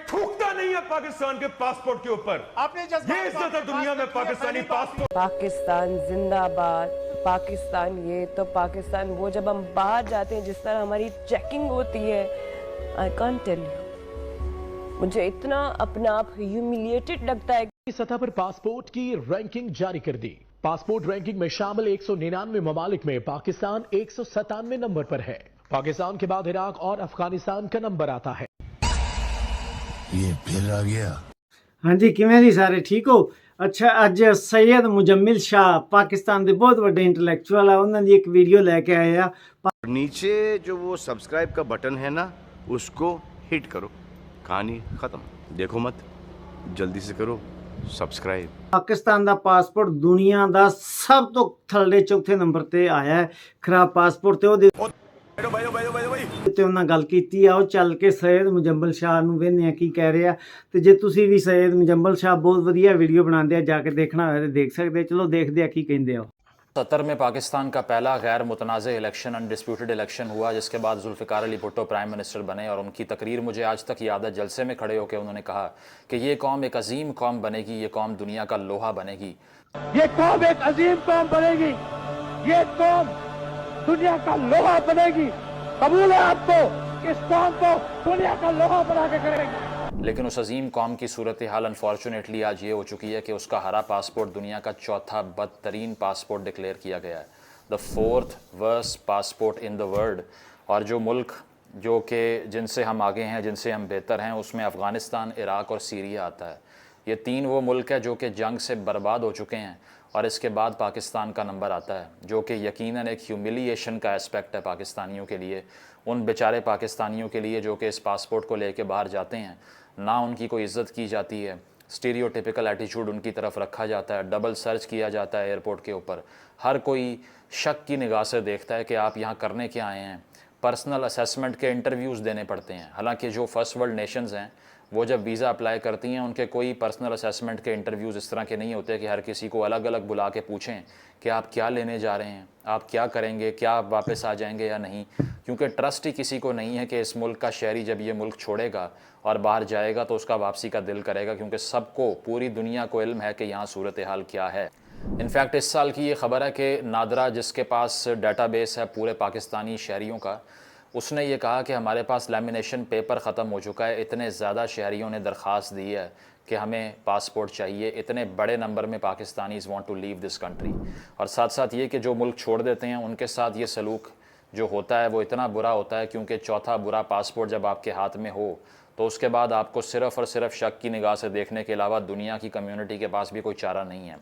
थूकता नहीं है पाकिस्तान के पासपोर्ट के ऊपर। आपने ये इज्जत है दुनिया में पाकिस्तानी पासपोर्ट। पाकिस्तान जिंदाबाद, पाकिस्तान ये तो पाकिस्तान वो, जब हम बाहर जाते हैं जिस तरह हमारी चेकिंग होती है, आई कांट टेल यू, मुझे इतना अपना आप ह्यूमिलिएटेड लगता है। सतह पर पासपोर्ट की रैंकिंग जारी कर दी। पासपोर्ट रैंकिंग में शामिल 199 ममालिक में पाकिस्तान 197 नंबर पर है। पाकिस्तान के बाद इराक और अफगानिस्तान का नंबर आता है। ये फिर आ गया। हाँ जी, किवें जी सारे ठीक हो? अच्छा, अज सैयद मुजम्मिल शाह पाकिस्तान के बहुत बड़े इंटलैक्चुअल है, उन्होंने एक वीडियो लेके आए आ। नीचे जो वो सब्सक्राइब का बटन है ना, उसको हिट करो, कहानी खत्म। देखो मत, जल्दी से करो सब्सक्राइब। पाकिस्तान का पासपोर्ट दुनिया का सब तो थल्ले चौथे नंबर ते आया है। खराब पासपोर्ट ਤੇ ਉਹਨਾਂ ਗੱਲ ਕੀਤੀ ਆ। ਉਹ ਚੱਲ ਕੇ ਸੈयद ਮੁਜੰਮਲ ਸ਼ਾਹ ਨੂੰ ਵੇਖਦੇ ਆ ਕੀ ਕਹਿ ਰਿਹਾ। ਤੇ ਜੇ ਤੁਸੀਂ ਵੀ ਸੈयद ਮੁਜੰਮਲ ਸ਼ਾਹ ਬਹੁਤ ਵਧੀਆ ਵੀਡੀਓ ਬਣਾਉਂਦੇ ਆ, ਜਾ ਕੇ ਦੇਖਣਾ ਹੋਵੇ ਤੇ ਦੇਖ ਸਕਦੇ। ਚਲੋ देखते ਆ ਕੀ ਕਹਿੰਦੇ ਆ। 70 में पाकिस्तान का पहला गैर मुतनाज़ इलेक्शन, अनडिस्प्यूटेड इलेक्शन हुआ, जिसके बाद जुल्फ़िकार अली भुट्टो प्राइम मिनिस्टर बने। और उनकी तकरीर मुझे आज तक याद है। जलसे में खड़े होकर उन्होंने कहा कि ये कौम एक अजीम कौम बनेगी, ये कौम दुनिया का लोहा बनेगी। ये कौम एक अजीम कौम बनेगी, ये कौम दुनिया का लोहा बनेगी। कबूल है आपको? इस कौम को दुनिया का लोहा बना के करेंगे। लेकिन उस अजीम कौम की सूरत हाल अनफॉर्चुनेटली आज ये हो चुकी है कि उसका हरा पासपोर्ट दुनिया का चौथा बदतरीन पासपोर्ट डिक्लेयर किया गया है, the 4th worst passport in the world. और जो मुल्क जो कि जिनसे हम आगे हैं, जिनसे हम बेहतर हैं, उसमें अफ़गानिस्तान, इराक और सीरिया आता है। ये 3 वो मुल्क है जो कि जंग से बर्बाद हो चुके हैं। और इसके बाद पाकिस्तान का नंबर आता है, जो कि यकीनन एक ह्यूमिलिएशन का एस्पेक्ट है पाकिस्तानियों के लिए, उन बेचारे पाकिस्तानियों के लिए जो कि इस पासपोर्ट को लेके बाहर जाते हैं। ना उनकी कोई इज़्ज़त की जाती है, स्टीरियोटिपिकल एटीट्यूड उनकी तरफ रखा जाता है, डबल सर्च किया जाता है एयरपोर्ट के ऊपर। हर कोई शक की निगाह से देखता है कि आप यहाँ करने क्या आए हैं। पर्सनल असेसमेंट के इंटरव्यूज़ देने पड़ते हैं। हालांकि जो फर्स्ट वर्ल्ड नेशंस हैं वो जब वीज़ा अप्लाई करती हैं, उनके कोई पर्सनल असेसमेंट के इंटरव्यूज़ इस तरह के नहीं होते कि हर किसी को अलग अलग बुला के पूछें कि आप क्या लेने जा रहे हैं, आप क्या करेंगे, क्या आप वापस आ जाएंगे या नहीं। क्योंकि ट्रस्ट ही किसी को नहीं है कि इस मुल्क का शहरी जब ये मुल्क छोड़ेगा और बाहर जाएगा तो उसका वापसी का दिल करेगा, क्योंकि सबको, पूरी दुनिया को इल्म है कि यहाँ सूरत हाल क्या है। इनफैक्ट इस साल की ये ख़बर है कि नादरा, जिसके पास डाटाबेस है पूरे पाकिस्तानी शहरियों का, उसने ये कहा कि हमारे पास लैमिनेशन पेपर ख़त्म हो चुका है। इतने ज़्यादा शहरियों ने दरख्वास्त दी है कि हमें पासपोर्ट चाहिए। इतने बड़े नंबर में Pakistanis want to leave this country. और साथ साथ ये कि जो मुल्क छोड़ देते हैं उनके साथ ये सलूक जो होता है वो इतना बुरा होता है, क्योंकि चौथा बुरा पासपोर्ट जब आपके हाथ में हो तो उसके बाद आपको सिर्फ़ और सिर्फ शक की निगाह से देखने के अलावा दुनिया की कम्युनिटी के पास भी कोई चारा नहीं है।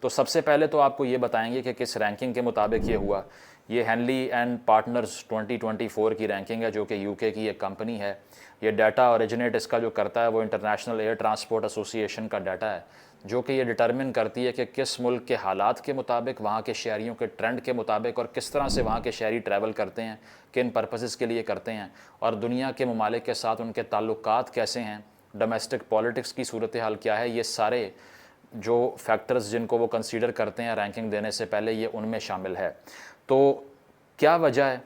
तो सबसे पहले तो आपको ये बताएंगे कि किस रैंकिंग के मुताबिक ये हुआ। ये हेनली एंड पार्टनर्स 2024 की रैंकिंग है, जो कि यूके की एक कंपनी है। ये डाटा ओरिजिनेट इसका जो करता है वो इंटरनेशनल एयर ट्रांसपोर्ट एसोसिएशन का डाटा है, जो कि ये डिटरमिन करती है कि किस मुल्क के हालात के मुताबिक, वहाँ के शहरियों के ट्रेंड के मुताबिक और किस तरह से वहाँ के शहरी ट्रैवल करते हैं, किन पर्पसेस के लिए करते हैं, और दुनिया के ममालिक के साथ उनके ताल्लुकात कैसे हैं, डोमेस्टिक पॉलिटिक्स की सूरत हाल क्या है। ये सारे जो फैक्टर्स जिनको वो कंसीडर करते हैं रैंकिंग देने से पहले, ये उनमें शामिल है। तो क्या वजह है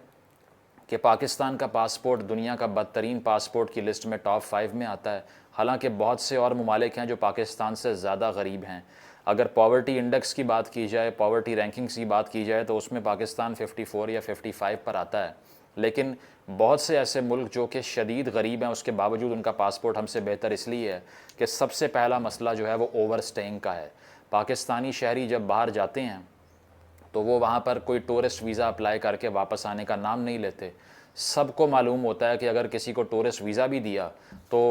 कि पाकिस्तान का पासपोर्ट दुनिया का बदतरीन पासपोर्ट की लिस्ट में टॉप 5 में आता है, हालांकि बहुत से और ममालिक हैं जो पाकिस्तान से ज़्यादा गरीब हैं। अगर पॉवर्टी इंडेक्स की बात की जाए, पॉवर्टी रैंकिंग्स की बात की जाए, तो उसमें पाकिस्तान 54 या 55 पर आता है। लेकिन बहुत से ऐसे मुल्क जो कि शदीद गरीब हैं, उसके बावजूद उनका पासपोर्ट हमसे बेहतर इसलिए है कि सबसे पहला मसला जो है वो ओवर स्टेइंग का है। पाकिस्तानी शहरी जब बाहर जाते हैं तो वो वहाँ पर कोई टूरिस्ट वीज़ा अप्लाई करके वापस आने का नाम नहीं लेते। सबको मालूम होता है कि अगर किसी को टूरिस्ट वीज़ा भी दिया तो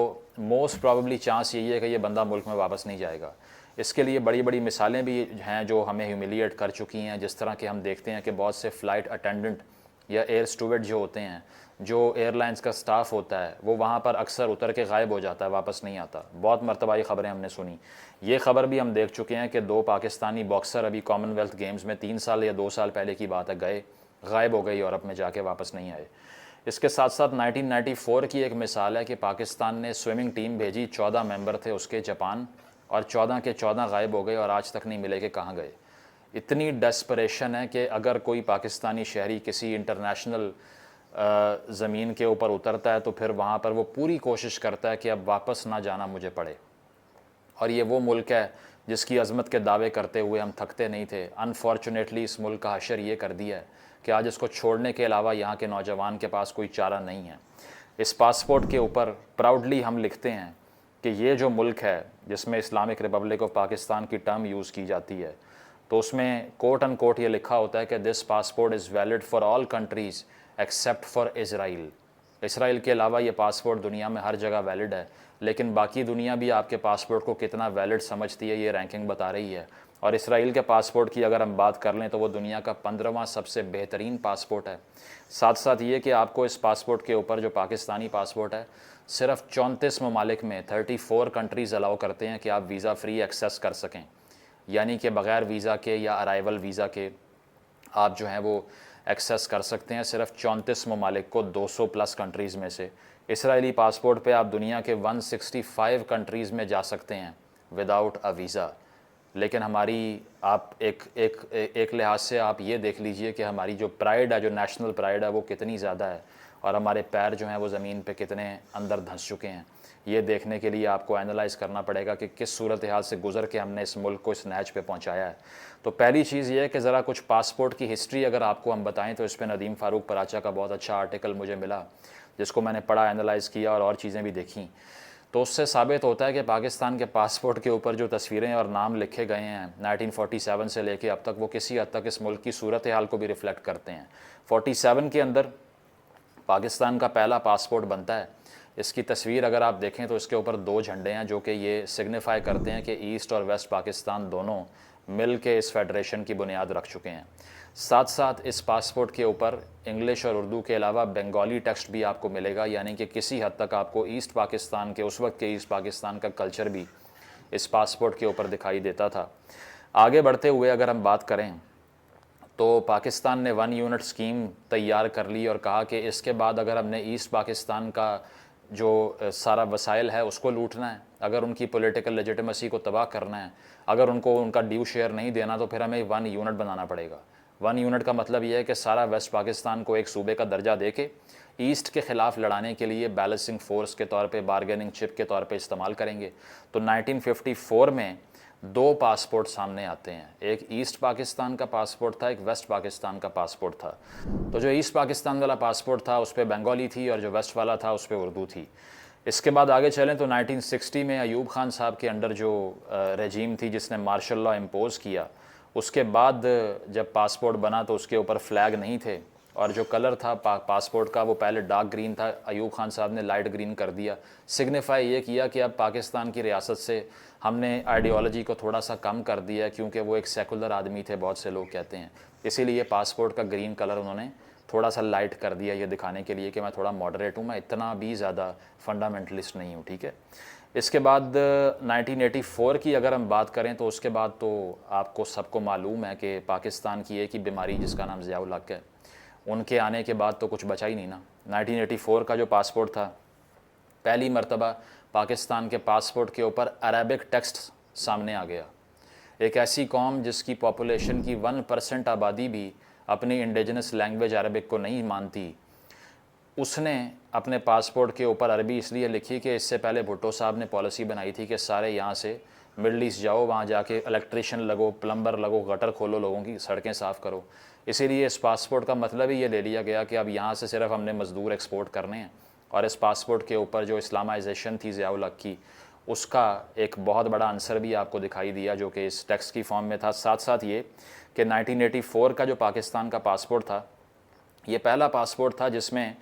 मोस्ट प्रॉबेबली चांस यही है कि ये बंदा मुल्क में वापस नहीं जाएगा। इसके लिए बड़ी बड़ी मिसालें भी हैं जो हमें ह्यूमिलिएट कर चुकी हैं। जिस तरह के हम देखते हैं कि बहुत से फ़्लाइट अटेंडेंट या एयर स्टूवर्ड जो होते हैं, जो एयरलाइंस का स्टाफ होता है, वो वहाँ पर अक्सर उतर के गायब हो जाता है, वापस नहीं आता। बहुत मरतबा ये ख़बरें हमने सुनी। ये ख़बर भी हम देख चुके हैं कि 2 पाकिस्तानी बॉक्सर अभी कॉमनवेल्थ गेम्स में 3 साल या 2 साल पहले की बात है, गए, गायब हो गए, यूरोप में जाके वापस नहीं आए। इसके साथ साथ 1994 की एक मिसाल है कि पाकिस्तान ने स्विमिंग टीम भेजी, 14 मेंबर थे उसके, जापान, और 14 के 14 गायब हो गए और आज तक नहीं मिले कि कहाँ गए। इतनी डेस्परेशन है कि अगर कोई पाकिस्तानी शहरी किसी इंटरनेशनल ज़मीन के ऊपर उतरता है तो फिर वहाँ पर वो पूरी कोशिश करता है कि अब वापस ना जाना मुझे पड़े। और ये वो मुल्क है जिसकी अज़मत के दावे करते हुए हम थकते नहीं थे। अनफॉर्चुनेटली इस मुल्क का हशर ये कर दिया है कि आज इसको छोड़ने के अलावा यहाँ के नौजवान के पास कोई चारा नहीं है। इस पासपोर्ट के ऊपर प्राउडली हम लिखते हैं कि ये जो मुल्क है जिसमें इस्लामिक रिपब्लिक ऑफ पाकिस्तान की टर्म यूज़ की जाती है, तो उसमें कोट एंड कोट ये लिखा होता है कि this passport is valid for all countries except for Israel. Israel के अलावा ये पासपोर्ट दुनिया में हर जगह वैलिड है, लेकिन बाकी दुनिया भी आपके पासपोर्ट को कितना वैलिड समझती है ये रैंकिंग बता रही है। और इसराइल के पासपोर्ट की अगर हम बात कर लें तो वो दुनिया का 15वां सबसे बेहतरीन पासपोर्ट है। साथ साथ ये कि आपको इस पासपोर्ट के ऊपर जो पाकिस्तानी पासपोर्ट है सिर्फ 34 ममालिक में 34 कंट्रीज़ अलाउ करते हैं कि आप वीज़ा फ्री एक्सेस कर सकें, यानी कि बग़ैर वीज़ा के या अराइवल वीज़ा के आप जो हैं वो एक्सेस कर सकते हैं सिर्फ 34 ममालिक को 200 प्लस कंट्रीज़ में से। इसराइली पासपोर्ट पे आप दुनिया के 165 कंट्रीज़ में जा सकते हैं विदाउट अ वीज़ा। लेकिन हमारी आप एक लिहाज से आप ये देख लीजिए कि हमारी जो प्राइड है, जो नेशनल प्राइड है, वो कितनी ज़्यादा है और हमारे पैर जो हैं वो ज़मीन पे कितने अंदर धंस चुके हैं। ये देखने के लिए आपको एनालाइज़ करना पड़ेगा कि किस सूरत हाल से गुज़र के हमने इस मुल्क को इस नैच पे पहुंचाया है। तो पहली चीज़ ये है कि ज़रा कुछ पासपोर्ट की हिस्ट्री अगर आपको हम बताएं तो इस पर नदीम फ़ारूक पराचा का बहुत अच्छा आर्टिकल मुझे मिला, जिसको मैंने पढ़ा, एनालाइज़ किया और चीज़ें भी देखी। तो उससे साबित होता है कि पाकिस्तान के पासपोर्ट के ऊपर जो तस्वीरें और नाम लिखे गए हैं 1947 से लेके अब तक, वो किसी हद तक इस मुल्क की सूरत हाल को भी रिफ़्लेक्ट करते हैं। 47 के अंदर पाकिस्तान का पहला पासपोर्ट बनता है। इसकी तस्वीर अगर आप देखें तो इसके ऊपर 2 झंडे हैं जो कि ये सिग्निफाई करते हैं कि ईस्ट और वेस्ट पाकिस्तान दोनों मिल के इस फेडरेशन की बुनियाद रख चुके हैं। साथ साथ इस पासपोर्ट के ऊपर इंग्लिश और उर्दू के अलावा बंगाली टेक्स्ट भी आपको मिलेगा, यानी कि किसी हद तक आपको ईस्ट पाकिस्तान के, उस वक्त के ईस्ट पाकिस्तान का कल्चर भी इस पासपोर्ट के ऊपर दिखाई देता था। आगे बढ़ते हुए अगर हम बात करें तो पाकिस्तान ने 1 यूनिट स्कीम तैयार कर ली और कहा कि इसके बाद अगर हमने ईस्ट पाकिस्तान का जो सारा वसाइल है उसको लूटना है, अगर उनकी पॉलिटिकल लेजिटिमेसी को तबाह करना है, अगर उनको उनका ड्यू शेयर नहीं देना, तो फिर हमें 1 यूनिट बनाना पड़ेगा। 1 यूनिट का मतलब यह है कि सारा वेस्ट पाकिस्तान को एक सूबे का दर्जा दे के ईस्ट के ख़िलाफ़ लड़ाने के लिए बैलेंसिंग फ़ोर्स के तौर पे, बारगेनिंग चिप के तौर पे इस्तेमाल करेंगे। तो 1954 में 2 पासपोर्ट सामने आते हैं, एक ईस्ट पाकिस्तान का पासपोर्ट था, एक वेस्ट पाकिस्तान का पासपोर्ट था। तो जो ईस्ट पाकिस्तान वाला पासपोर्ट था उस पर बंगाली थी और जो वेस्ट वाला था उस पर उर्दू थी। इसके बाद आगे चलें तो 1960 में अयूब खान साहब के अंडर जो रेजीम थी जिसने मार्शल लॉ इम्पोज़ किया, उसके बाद जब पासपोर्ट बना तो उसके ऊपर फ्लैग नहीं थे और जो कलर था पासपोर्ट का वो पहले डार्क ग्रीन था, अयूब खान साहब ने लाइट ग्रीन कर दिया। सिग्निफाई ये किया कि अब पाकिस्तान की रियासत से हमने आइडियोलॉजी को थोड़ा सा कम कर दिया, क्योंकि वो एक सेकुलर आदमी थे, बहुत से लोग कहते हैं, इसीलिए पासपोर्ट का ग्रीन कलर उन्होंने थोड़ा सा लाइट कर दिया, ये दिखाने के लिए कि मैं थोड़ा मॉडरेट हूँ, मैं इतना भी ज़्यादा फंडामेंटलिस्ट नहीं हूँ। ठीक है। इसके बाद 1984 की अगर हम बात करें तो उसके बाद तो आपको सबको मालूम है कि पाकिस्तान की एक ही बीमारी जिसका नाम ज़िया-उल हक है, उनके आने के बाद तो कुछ बचा ही नहीं ना। 1984 का जो पासपोर्ट था, पहली मर्तबा पाकिस्तान के पासपोर्ट के ऊपर अरबिक टेक्स्ट सामने आ गया। एक ऐसी कौम जिसकी पॉपुलेशन की 1% आबादी भी अपनी इंडिजिनस लैंग्वेज अरबिक को नहीं मानती, उसने अपने पासपोर्ट के ऊपर अरबी इसलिए लिखी कि इससे पहले भुट्टो साहब ने पॉलिसी बनाई थी कि सारे यहाँ से मिडल ईस्ट जाओ, वहाँ जाके इलेक्ट्रिशियन लगो, प्लम्बर लगो, गटर खोलो, लोगों की सड़कें साफ़ करो। इसीलिए इस पासपोर्ट का मतलब ही ये ले लिया गया कि अब यहाँ से सिर्फ हमने मज़दूर एक्सपोर्ट करने हैं। और इस पासपोर्ट के ऊपर जो इस्लामाइजेशन थी ज़िया-उल हक की, उसका एक बहुत बड़ा आंसर भी आपको दिखाई दिया जो कि इस टेक्स्ट की फॉर्म में था। साथ साथ ये कि 1984 का जो पाकिस्तान का पासपोर्ट था, ये पहला पासपोर्ट था जिसमें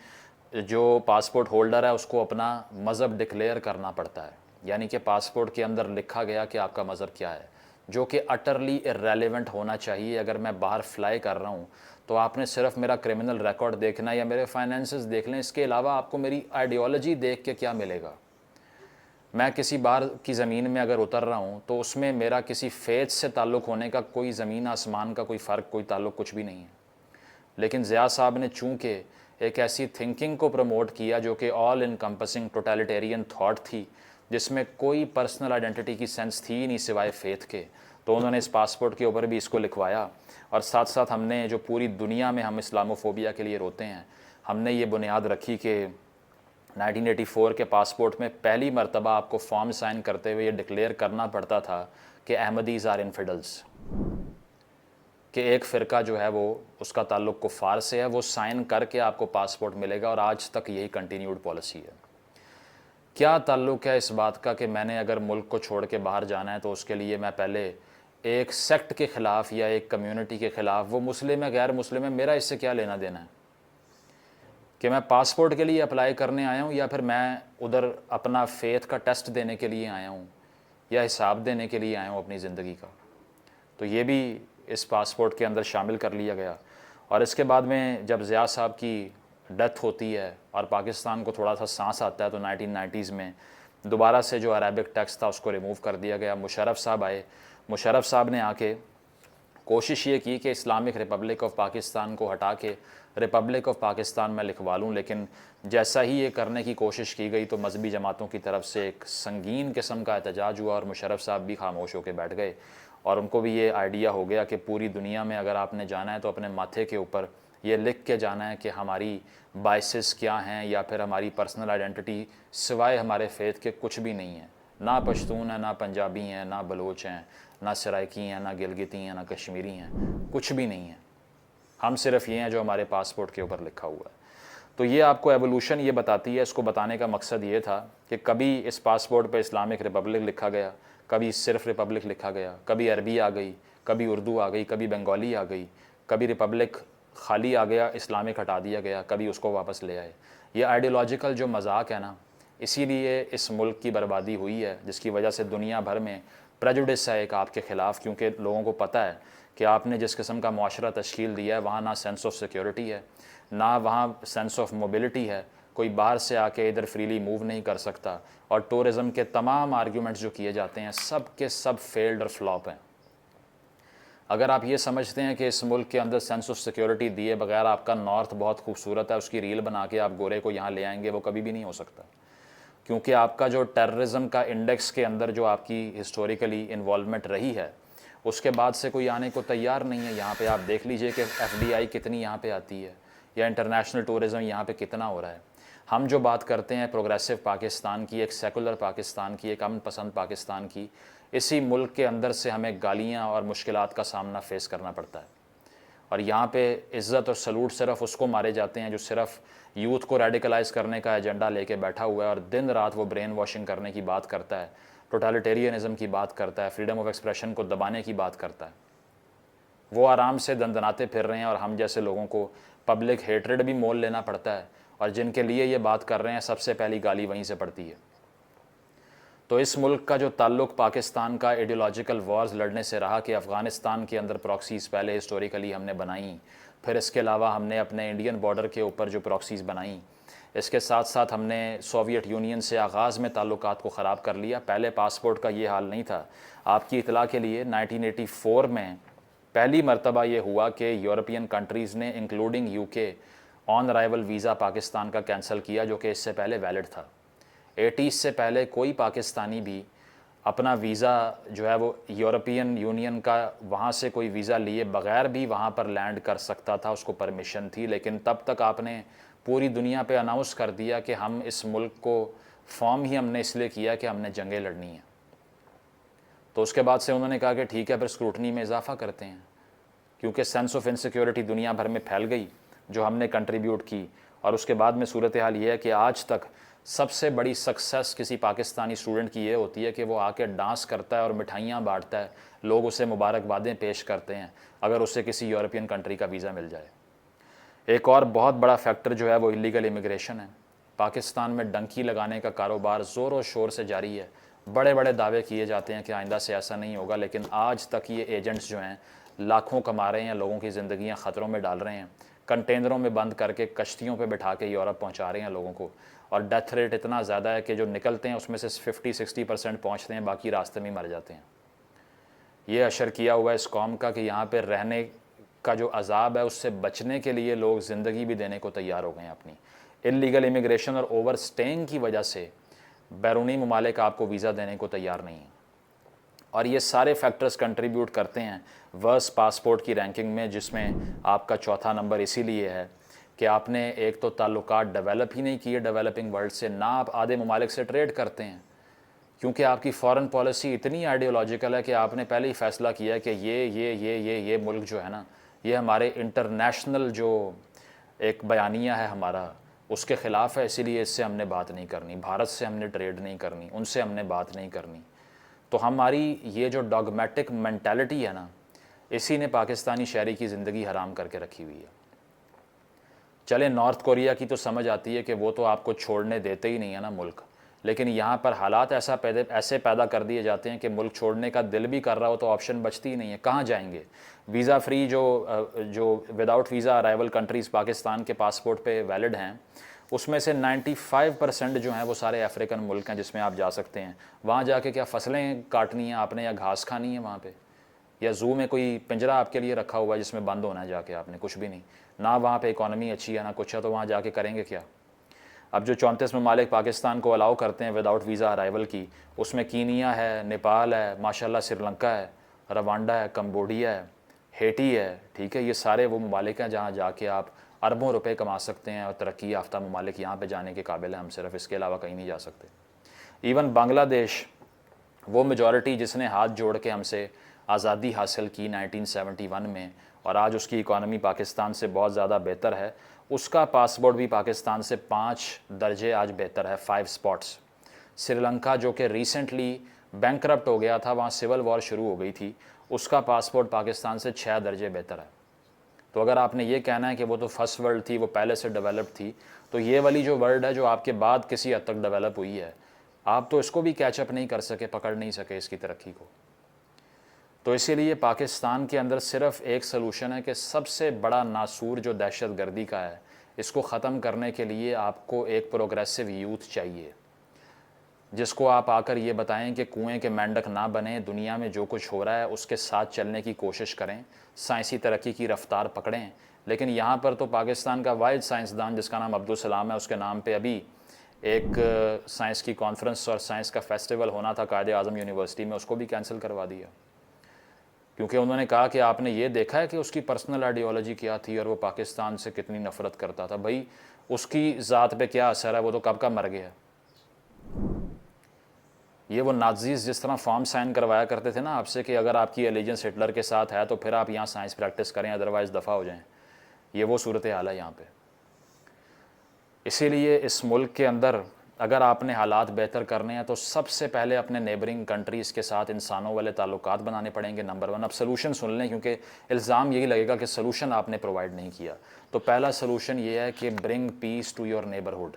जो पासपोर्ट होल्डर है उसको अपना मज़हब डिक्लेयर करना पड़ता है, यानी कि पासपोर्ट के अंदर लिखा गया कि आपका मज़हब क्या है, जो कि अटरली इर्रेलेवेंट होना चाहिए। अगर मैं बाहर फ्लाई कर रहा हूँ तो आपने सिर्फ मेरा क्रिमिनल रिकॉर्ड देखना या मेरे फाइनेंसेस देख लें, इसके अलावा आपको मेरी आइडियोलॉजी देख के क्या मिलेगा। मैं किसी बाहर की ज़मीन में अगर उतर रहा हूँ तो उसमें मेरा किसी फेथ से ताल्लुक़ होने का कोई ज़मीन आसमान का कोई फ़र्क, कोई ताल्लुक़ कुछ भी नहीं है। लेकिन ज़िया साहब ने चूँकि एक ऐसी थिंकिंग को प्रमोट किया जो कि ऑल इनकम्पसिंग टोटलिटेरियन थॉट थी, जिसमें कोई पर्सनल आइडेंटिटी की सेंस थी नहीं सिवाय फेथ के, तो उन्होंने इस पासपोर्ट के ऊपर भी इसको लिखवाया। और साथ साथ हमने जो पूरी दुनिया में हम इस्लामोफोबिया के लिए रोते हैं, ہم نے یہ بنیاد رکھی کہ 1984 کے پاسپورٹ میں پہلی مرتبہ آپ کو فارم سائن کرتے ہوئے یہ ڈکلیئر کرنا پڑتا تھا کہ احمدیز آر انفیڈلس، کہ ایک فرقہ جو ہے وہ اس کا تعلق کفار سے ہے، وہ سائن کر کے آپ کو پاسپورٹ ملے گا، اور آج تک یہی کنٹینیوڈ پالیسی ہے۔ کیا تعلق ہے اس بات کا کہ میں نے اگر ملک کو چھوڑ کے باہر جانا ہے تو اس کے لیے میں پہلے ایک سیکٹ کے خلاف یا ایک کمیونٹی کے خلاف، وہ مسلم ہے غیر مسلم ہے، میرا اس سے کیا لینا دینا ہے؟ کہ میں پاسپورٹ کے لیے اپلائی کرنے آیا ہوں، یا پھر میں ادھر اپنا فیتھ کا ٹیسٹ دینے کے لیے آیا ہوں، یا حساب دینے کے لیے آیا ہوں اپنی زندگی کا؟ تو یہ بھی اس پاسپورٹ کے اندر شامل کر لیا گیا۔ اور اس کے بعد میں جب ضیاء صاحب کی ڈیتھ ہوتی ہے اور پاکستان کو تھوڑا سا سانس آتا ہے، تو 1990s میں دوبارہ سے جو عربک ٹیکسٹ تھا اس کو ریموو کر دیا گیا۔ مشرف صاحب آئے، مشرف صاحب نے آ کے کوشش یہ کی کہ اسلامک ریپبلک آف پاکستان کو ہٹا کے ریپبلک آف پاکستان میں لکھوا لوں، لیکن جیسا ہی یہ کرنے کی کوشش کی گئی تو مذہبی جماعتوں کی طرف سے ایک سنگین قسم کا احتجاج ہوا، اور مشرف صاحب بھی خاموش ہو کے بیٹھ گئے، اور ان کو بھی یہ آئیڈیا ہو گیا کہ پوری دنیا میں اگر آپ نے جانا ہے تو اپنے ماتھے کے اوپر یہ لکھ کے جانا ہے کہ ہماری بائسز کیا ہیں، یا پھر ہماری پرسنل آئیڈینٹی سوائے ہمارے فیتھ کے کچھ بھی نہیں ہے، نہ پشتون ہیں، نہ پنجابی ہیں، نہ بلوچ ہیں، نہ سرائکی ہیں، نہ گلگتی ہیں، نہ کشمیری ہیں، کچھ بھی نہیں ہے، ہم صرف یہ ہیں جو ہمارے پاسپورٹ کے اوپر لکھا ہوا ہے۔ تو یہ آپ کو ایوولوشن یہ بتاتی ہے۔ اس کو بتانے کا مقصد یہ تھا کہ کبھی اس پاسپورٹ پہ اسلامک ریپبلک لکھا گیا، کبھی صرف ریپبلک لکھا گیا، کبھی عربی آ گئی، کبھی اردو آ گئی، کبھی بنگالی آ گئی، کبھی ریپبلک خالی آ گیا، اسلامک ہٹا دیا گیا، کبھی اس کو واپس لے آئے۔ یہ آئیڈیولوجیکل جو مذاق ہے نا، اسی لیے اس ملک کی بربادی ہوئی ہے، جس کی وجہ سے دنیا بھر میں پریجوڈس ہے ایک آپ کے خلاف، کیونکہ لوگوں کو پتہ ہے کہ آپ نے جس قسم کا معاشرہ تشکیل دیا ہے وہاں نہ سینس آف سیکیورٹی ہے، نہ وہاں سینس آف موبلٹی ہے، کوئی باہر سے آ کے ادھر فریلی موو نہیں کر سکتا، اور ٹورزم کے تمام آرگیومنٹس جو کیے جاتے ہیں سب کے سب فیلڈ اور فلاپ ہیں۔ اگر آپ یہ سمجھتے ہیں کہ اس ملک کے اندر سینس آف سیکیورٹی دیے بغیر آپ کا نارتھ بہت خوبصورت ہے، اس کی ریل بنا کے آپ گورے کو یہاں لے آئیں گے، وہ کبھی بھی نہیں ہو سکتا، کیونکہ آپ کا جو ٹیررزم کا انڈیکس کے اندر جو آپ کی ہسٹوریکلی انوالومنٹ رہی ہے، اس کے بعد سے کوئی آنے کو تیار نہیں ہے یہاں پہ۔ آپ دیکھ لیجئے کہ FDI کتنی یہاں پہ آتی ہے، یا انٹرنیشنل ٹورزم یہاں پہ کتنا ہو رہا ہے۔ ہم جو بات کرتے ہیں پروگریسو پاکستان کی، ایک سیکولر پاکستان کی، ایک امن پسند پاکستان کی، اسی ملک کے اندر سے ہمیں گالیاں اور مشکلات کا سامنا فیس کرنا پڑتا ہے، اور یہاں پہ عزت اور سلوٹ صرف اس کو مارے جاتے ہیں جو صرف یوتھ کو ریڈیکلائز کرنے کا ایجنڈا لے کے بیٹھا ہوا ہے، اور دن رات وہ برین واشنگ کرنے کی بات کرتا ہے، ٹوٹالیٹیرینزم کی بات کرتا ہے، فریڈم آف ایکسپریشن کو دبانے کی بات کرتا ہے۔ وہ آرام سے دندناتے پھر رہے ہیں، اور ہم جیسے لوگوں کو پبلک ہیٹریڈ بھی مول لینا پڑتا ہے، اور جن کے لیے یہ بات کر رہے ہیں سب سے پہلی گالی وہیں سے پڑتی ہے۔ تو اس ملک کا جو تعلق پاکستان کا ایڈیولوجیکل وارز لڑنے سے رہا کہ افغانستان کے اندر پراکسیز پہلے ہسٹوریکلی ہم نے بنائیں، پھر اس کے علاوہ ہم نے اپنے انڈین بارڈر کے اوپر جو پراکسیز بنائیں، اس کے ساتھ ساتھ ہم نے سوویت یونین سے آغاز میں تعلقات کو خراب کر لیا۔ پہلے پاسپورٹ کا یہ حال نہیں تھا۔ آپ کی اطلاع کے لیے 1984 میں پہلی مرتبہ یہ ہوا کہ یورپین کنٹریز نے انکلوڈنگ UK آن ارائیول ویزا پاکستان کا کینسل کیا، جو کہ اس سے پہلے ویلڈ تھا۔ 80s سے پہلے کوئی پاکستانی بھی اپنا ویزا جو ہے وہ یورپین یونین کا وہاں سے کوئی ویزا لیے بغیر بھی وہاں پر لینڈ کر سکتا تھا، اس کو پرمیشن تھی، لیکن تب تک آپ نے پوری دنیا پہ اناؤنس کر دیا کہ ہم اس ملک کو فارم ہی ہم نے اس لیے کیا کہ ہم نے جنگیں لڑنی ہیں۔ تو اس کے بعد سے انہوں نے کہا کہ ٹھیک ہے پھر اسکروٹنی میں اضافہ کرتے ہیں، کیونکہ سینس آف انسیکیورٹی دنیا بھر میں پھیل گئی جو ہم نے کنٹریبیوٹ کی۔ اور اس کے بعد میں صورتحال یہ ہے کہ آج تک سب سے بڑی سکسیس کسی پاکستانی اسٹوڈنٹ کی یہ ہوتی ہے کہ وہ آ کے ڈانس کرتا ہے اور مٹھائیاں بانٹتا ہے، لوگ اسے مبارکبادیں پیش کرتے ہیں اگر اسے کسی یورپین کنٹری کا ویزا مل جائے۔ ایک اور بہت بڑا فیکٹر جو ہے وہ ایلیگل امیگریشن ہے۔ پاکستان میں ڈنکی لگانے کا کاروبار زور و شور سے جاری ہے، بڑے بڑے دعوے کیے جاتے ہیں کہ آئندہ سے ایسا نہیں ہوگا، لیکن آج تک یہ ایجنٹس جو ہیں لاکھوں کما رہے ہیں، لوگوں کی زندگیاں خطروں میں ڈال رہے ہیں، کنٹینروں میں بند کر کے کشتیوں پہ بٹھا کے یورپ پہنچا رہے ہیں لوگوں کو، اور ڈیتھ ریٹ اتنا زیادہ ہے کہ جو نکلتے ہیں اس میں سے 50-60% پہنچتے ہیں، باقی راستے میں مر جاتے ہیں۔ یہ اشر کیا ہوا ہے اس قوم کا کہ یہاں پہ رہنے کا جو عذاب ہے اس سے بچنے کے لیے لوگ زندگی بھی دینے کو تیار ہو گئے ہیں اپنی۔ انلیگل امیگریشن اور اوور سٹینگ کی وجہ سے بیرونی ممالک آپ کو ویزا دینے کو تیار نہیں ہیں، اور یہ سارے فیکٹرز کنٹریبیوٹ کرتے ہیں ورس پاسپورٹ کی رینکنگ میں، جس میں آپ کا چوتھا نمبر اسی لیے ہے کہ آپ نے ایک تو تعلقات ڈیولپ ہی نہیں کیے ڈیولپنگ ورلڈ سے، نہ آپ آدھے ممالک سے ٹریڈ کرتے ہیں، کیونکہ آپ کی فارن پالیسی اتنی آئیڈیالوجیکل ہے کہ آپ نے پہلے ہی فیصلہ کیا ہے کہ یہ ملک جو ہے نا، یہ ہمارے انٹرنیشنل جو ایک بیانیہ ہے ہمارا اس کے خلاف ہے، اسی لیے اس سے ہم نے بات نہیں کرنی، بھارت سے ہم نے ٹریڈ نہیں کرنی، ان سے ہم نے بات نہیں کرنی۔ تو ہماری یہ جو ڈاگمیٹک مینٹیلٹی ہے نا، اسی نے پاکستانی شہری کی زندگی حرام کر کے رکھی ہوئی ہے۔ چلے نارتھ کوریا کی تو سمجھ آتی ہے کہ وہ تو آپ کو چھوڑنے دیتے ہی نہیں ہے نا ملک، لیکن یہاں پر حالات ایسے پیدا کر دیے جاتے ہیں کہ ملک چھوڑنے کا دل بھی کر رہا ہو تو آپشن بچتی ہی نہیں ہے، کہاں جائیں گے؟ ویزا فری جو without visa arrival countries Pakistan کے پاسپورٹ پہ ویلڈ ہیں، اس میں سے 95% جو ہیں وہ سارے افریقن ملک ہیں جس میں آپ جا سکتے ہیں۔ وہاں جا کے کیا فصلیں کاٹنی ہیں آپ نے یا گھاس کھانی ہے وہاں پہ، یا زو میں کوئی پنجرہ آپ کے لیے رکھا ہوا ہے جس میں بند ہونا ہے جا کے آپ نے؟ کچھ بھی نہیں، نہ وہاں پہ اکانومی اچھی ہے نہ کچھ ہے، تو وہاں جا کے کریں گے کیا؟ اب جو 34 ممالک پاکستان کو الاؤ کرتے ہیں وداؤٹ ویزا ارائیول کی، اس میں کینیا ہے، نیپال ہے، ماشاءاللہ سری لنکا ہے، روانڈا ہے، کمبوڈیا ہے، ہیٹی ہے، ٹھیک ہے، یہ سارے وہ ممالک ہیں جہاں جا کے آپ اربوں روپے کما سکتے ہیں، اور ترقی یافتہ ممالک یہاں پہ جانے کے قابل ہیں ہم صرف، اس کے علاوہ کہیں نہیں جا سکتے۔ ایون بنگلہ دیش، وہ میجورٹی جس نے ہاتھ جوڑ کے ہم سے آزادی حاصل کی 1971 میں، اور آج اس کی اکانومی پاکستان سے بہت زیادہ بہتر ہے، اس کا پاسپورٹ بھی پاکستان سے 5 درجے آج بہتر ہے، 5 سپاٹس۔ سری لنکا جو کہ ریسنٹلی بینکرپٹ ہو گیا تھا، وہاں سول وار شروع ہو گئی تھی، اس کا پاسپورٹ پاکستان سے 6 درجے بہتر ہے۔ تو اگر آپ نے یہ کہنا ہے کہ وہ تو فرسٹ ورلڈ تھی، وہ پہلے سے ڈیولپ تھی، تو یہ والی جو ورلڈ ہے جو آپ کے بعد کسی حد تک ڈیولپ ہوئی ہے، آپ تو اس کو بھی کیچ اپ نہیں کر سکے، پکڑ نہیں سکے اس کی ترقی کو۔ تو اسی لیے پاکستان کے اندر صرف ایک سلوشن ہے کہ سب سے بڑا ناسور جو دہشت گردی کا ہے، اس کو ختم کرنے کے لیے آپ کو ایک پروگریسو یوتھ چاہیے، جس کو آپ آ کر یہ بتائیں کہ کنویں کے مینڈک نہ بنیں، دنیا میں جو کچھ ہو رہا ہے اس کے ساتھ چلنے کی کوشش کریں، سائنسی ترقی کی رفتار پکڑیں۔ لیکن یہاں پر تو پاکستان کا واحد سائنسدان جس کا نام عبدالسلام ہے، اس کے نام پہ ابھی ایک سائنس کی کانفرنس اور سائنس کا فیسٹیول ہونا تھا قائد اعظم یونیورسٹی میں، اس کو بھی کینسل کروا دیا، کیونکہ انہوں نے کہا کہ آپ نے یہ دیکھا ہے کہ اس کی پرسنل آئیڈیالوجی کیا تھی اور وہ پاکستان سے کتنی نفرت کرتا تھا۔ بھائی اس کی ذات پہ کیا اثر ہے، وہ تو کب کا مر گیا ہے۔ یہ وہ نازیز جس طرح فارم سائن کروایا کرتے تھے نا آپ سے کہ اگر آپ کی الیجنس ہٹلر کے ساتھ ہے تو پھر آپ یہاں سائنس پریکٹس کریں، ادروائز دفع ہو جائیں، یہ وہ صورتحال ہے یہاں پہ۔ اسی لیے اس ملک کے اندر اگر آپ نے حالات بہتر کرنے ہیں تو سب سے پہلے اپنے نیبرنگ کنٹریز کے ساتھ انسانوں والے تعلقات بنانے پڑیں گے، نمبر 1۔ اب سلوشن سن لیں، کیونکہ الزام یہی لگے گا کہ سلوشن آپ نے پرووائڈ نہیں کیا۔ تو پہلا سلوشن یہ ہے کہ برنگ پیس ٹو یور نیبرہڈ۔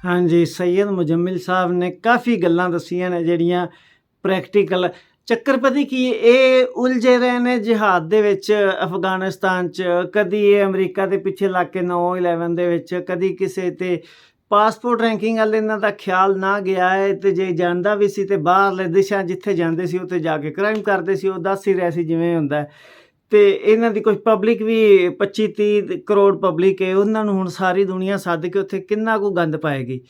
ہاں جی، سید مجمل صاحب نے کافی گلاں دسیاں نے جڑیاں پریکٹیکل۔ ਚੱਕਰ ਪਤਾ ਕੀ ਇਹ ਉਲਝੇ ਰਹੇ ਨੇ ਜਿਹਾਦ ਦੇ ਵਿੱਚ ਅਫਗਾਨਿਸਤਾਨ 'ਚ, ਕਦੀ ਇਹ ਅਮਰੀਕਾ ਦੇ ਪਿੱਛੇ ਲੱਗ ਕੇ 9/11 ਦੇ ਵਿੱਚ, ਕਦੀ ਕਿਸੇ ਤੇ ਪਾਸਪੋਰਟ ਰੈਂਕਿੰਗ ਵੱਲ ਇਹਨਾਂ ਦਾ ਖਿਆਲ ਨਾ ਗਿਆ ਹੈ, ਤੇ ਜੇ ਜਾਂਦਾ ਵੀ ਸੀ ਤੇ ਬਾਹਰਲੇ ਦੇਸ਼ਾਂ ਜਿੱਥੇ ਜਾਂਦੇ ਸੀ ਉੱਥੇ ਜਾ ਕੇ ਕ੍ਰਾਈਮ ਕਰਦੇ ਸੀ। ਉਹ ਦੱਸ ਹੀ ਰਿਹਾ ਸੀ ਜਿਵੇਂ ਹੁੰਦਾ। ਤੇ ਇਹਨਾਂ ਦੀ ਕੁਝ ਪਬਲਿਕ ਵੀ 25-30 ਕਰੋੜ ਪਬਲਿਕ ਹੈ, ਉਹਨਾਂ ਨੂੰ ਹੁਣ ਸਾਰੀ ਦੁਨੀਆ ਸੱਦ ਕੇ ਉੱਥੇ ਕਿੰਨਾ ਕੁ ਗੰਦ ਪਾਏਗੀ।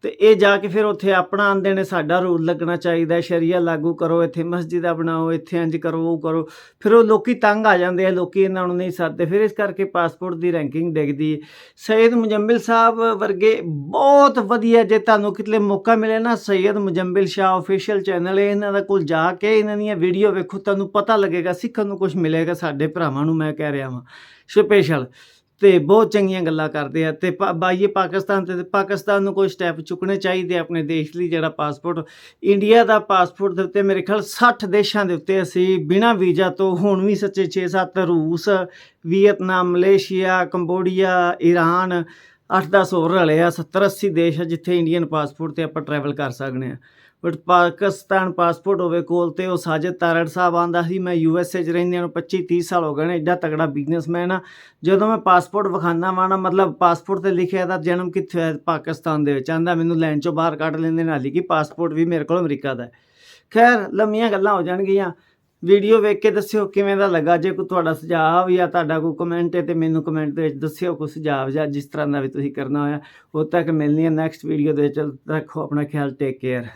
ਤੇ ਇਹ ਜਾ ਕੇ ਫਿਰ ਉੱਥੇ ਆਪਣਾ ਆਂਦੇ ਨੇ ਸਾਡਾ ਰੂਲ ਲੱਗਣਾ ਚਾਹੀਦਾ, ਸ਼ਰੀਆ ਲਾਗੂ ਕਰੋ, ਇੱਥੇ ਮਸਜਿਦਾਂ ਬਣਾਓ, ਇੱਥੇ ਇੰਜ ਕਰੋ, ਉਹ ਕਰੋ। ਫਿਰ ਉਹ ਲੋਕੀ ਤੰਗ ਆ ਜਾਂਦੇ ਆ, ਲੋਕੀ ਇਹਨਾਂ ਨੂੰ ਨਹੀਂ ਸੱਦਦੇ। ਫਿਰ ਇਸ ਕਰਕੇ ਪਾਸਪੋਰਟ ਦੀ ਰੈਂਕਿੰਗ ਡਿੱਗਦੀ ਹੈ। ਸੈਯਦ ਮੁਜੰਮਿਲ ਸਾਹਿਬ ਵਰਗੇ ਬਹੁਤ ਵਧੀਆ, ਜੇ ਤੁਹਾਨੂੰ ਕਿਤੇ ਮੌਕਾ ਮਿਲੇ ਨਾ, ਸੈਯਦ ਮੁਜੰਮਿਲ ਸ਼ਾਹ ਆਫੀਸ਼ੀਅਲ ਚੈਨਲ ਹੈ ਇਹਨਾਂ ਦਾ, ਕੋਲ ਜਾ ਕੇ ਇਹਨਾਂ ਦੀਆਂ ਵੀਡੀਓ ਵੇਖੋ, ਤੁਹਾਨੂੰ ਪਤਾ ਲੱਗੇਗਾ, ਸਿੱਖਣ ਨੂੰ ਕੁਝ ਮਿਲੇਗਾ। ਸਾਡੇ ਭਰਾਵਾਂ ਨੂੰ ਮੈਂ ਕਹਿ ਰਿਹਾ ਵਾਂ ਸਪੈਸ਼ਲ, ਤੇ ਬਹੁਤ ਚੰਗੀਆਂ ਗੱਲਾਂ ਕਰਦੇ ਆ। ਤੇ ਬਾਈਏ ਪਾਕਿਸਤਾਨ ਤੇ ਪਾਕਿਸਤਾਨ ਨੂੰ ਕੋਈ ਸਟੈਪ ਚੁੱਕਣੇ ਚਾਹੀਦੇ ਆਪਣੇ ਦੇਸ਼ ਲਈ। ਜਿਹੜਾ ਪਾਸਪੋਰਟ ਇੰਡੀਆ ਦਾ ਪਾਸਪੋਰਟ ਦੇ ਉੱਤੇ ਮੇਰੇ ਖਿਆਲ 60 ਦੇਸ਼ਾਂ ਦੇ ਉੱਤੇ ਅਸੀਂ ਬਿਨਾਂ ਵੀਜ਼ਾ ਤੋਂ ਹੁਣ ਵੀ ਸੱਚੇ 6-7 ਰੂਸ, ਵੀਅਤਨਾਮ, ਮਲੇਸ਼ੀਆ, ਕੰਬੋਡੀਆ, ਈਰਾਨ, 8-10 ਹੋਰ ਰਲੇ ਆ, 70-80 ਦੇਸ਼ ਆ ਜਿੱਥੇ ਇੰਡੀਅਨ ਪਾਸਪੋਰਟ 'ਤੇ ਆਪਾਂ ਟਰੈਵਲ ਕਰ ਸਕਦੇ ਹਾਂ। ਬਟ ਪਾਕਿਸਤਾਨ ਪਾਸਪੋਰਟ ਹੋਵੇ ਕੋਲ, ਤੇ ਉਹ ਸਾਜਿਦ ਤਾਰੜ ਸਾਹਿਬ ਆਂਦਾ ਸੀ ਮੈਂ USA 'ਚ ਰਹਿੰਦੇ ਨੂੰ 25-30 ਸਾਲ ਹੋ ਗਏ ਨੇ, ਐਡਾ ਤਗੜਾ ਬਿਜ਼ਨਸਮੈਨ ਆ। ਜਦੋਂ ਮੈਂ ਪਾਸਪੋਰਟ ਵਿਖਾਉਂਦਾ ਵਾਂ ਨਾ, ਮਤਲਬ ਪਾਸਪੋਰਟ 'ਤੇ ਲਿਖਿਆ ਦਾ ਜਨਮ ਕਿੱਥੇ ਹੋਇਆ, ਪਾਕਿਸਤਾਨ ਦੇ ਵਿੱਚ, ਆਂਦਾ ਮੈਨੂੰ ਲਾਈਨ 'ਚੋਂ ਬਾਹਰ ਕੱਢ ਲੈਂਦੇ ਨੇ, ਹਾਲੀ ਕਿ ਪਾਸਪੋਰਟ ਵੀ ਮੇਰੇ ਕੋਲ ਅਮਰੀਕਾ ਦਾ। ਖੈਰ ਲੰਮੀਆਂ ਗੱਲਾਂ ਹੋ ਜਾਣਗੀਆਂ। ਵੀਡੀਓ ਵੇਖ ਕੇ ਦੱਸਿਓ ਕਿਵੇਂ ਦਾ ਲੱਗਾ। ਜੇ ਕੋਈ ਤੁਹਾਡਾ ਸੁਝਾਅ ਜਾਂ ਤੁਹਾਡਾ ਕੋਈ ਕਮੈਂਟ ਹੈ ਤੇ ਮੈਨੂੰ ਕਮੈਂਟ ਦੇ ਵਿੱਚ ਦੱਸਿਓ ਕੋਈ ਸੁਝਾਅ, ਜਾਂ ਜਿਸ ਤਰ੍ਹਾਂ ਦਾ ਵੀ ਤੁਸੀਂ ਕਰਨਾ ਹੋਇਆ। ਉਦੋਂ ਤੱਕ ਮਿਲਣੀ ਹੈ ਨੈਕਸਟ ਵੀਡੀਓ ਦੇ ਵਿੱਚ। ਰੱਖੋ ਆਪਣਾ ਖਿਆਲ, ਟੇਕ ਕੇਅਰ।